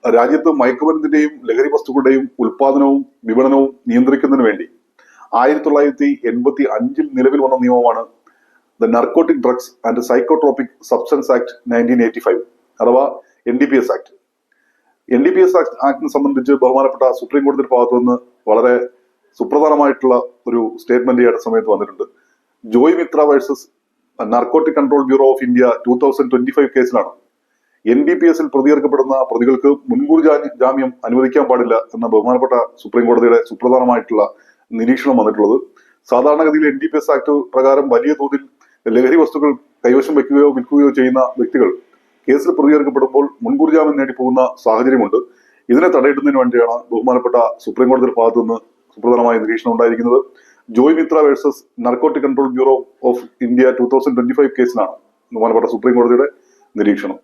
രാജ്യത്ത് മയക്കുമരുന്നിന്റെയും ലഹരി വസ്തുക്കളുടെയും ഉൽപാദനവും വിപണനവും നിയന്ത്രിക്കുന്നതിന് വേണ്ടി 1985 നിലവിൽ വന്ന നിയമമാണ് the narcotic drugs and psychotropic substance act 1985 അഥവാ NDPS ആക്ട്. NDPS ആക്ടിനെ സംബന്ധിച്ച് ബഹുമാനപ്പെട്ട സുപ്രീം കോടതിയുടെ ഭാഗത്തു നിന്ന് വളരെ സുപ്രധാനമായിട്ടുള്ള ഒരു സ്റ്റേറ്റ്മെന്റ് ഈ അടുത്ത സമയത്ത് വന്നിട്ടുണ്ട്. Joy Mitra versus Narcotic Control Bureau of India 2025 കേസിലാണ് NDPS പ്രതികർക്കപ്പെടുന്ന പ്രതികൾക്ക് മുൻകൂർ ജാമ്യം അനുവദിക്കാൻ പാടില്ല എന്ന ബഹുമാനപ്പെട്ട സുപ്രീം കോടതിയുടെ സുപ്രധാനമായിട്ടുള്ള നിരീക്ഷണം വന്നിട്ടുള്ളത്. സാധാരണഗതിയിൽ NDPS ആക്ട് പ്രകാരം വലിയ തോതിൽ ലഹരി വസ്തുക്കൾ കൈവശം വയ്ക്കുകയോ വിൽക്കുകയോ ചെയ്യുന്ന വ്യക്തികൾ കേസിൽ പ്രതികർക്കപ്പെടുമ്പോൾ മുൻകൂർ ജാമ്യം നേടിപ്പോകുന്ന സാഹചര്യമുണ്ട്. ഇതിനെ തടയിടുന്നതിന് വേണ്ടിയാണ് ബഹുമാനപ്പെട്ട സുപ്രീം കോടതിയുടെ ഭാഗത്തു നിന്ന് സുപ്രധാനമായ നിരീക്ഷണം ഉണ്ടായിരിക്കുന്നത്. Joy Mitra versus Narcotic Control Bureau of India 2025 കേസിലാണ് ബഹുമാനപ്പെട്ട സുപ്രീം കോടതിയുടെ നിരീക്ഷണം.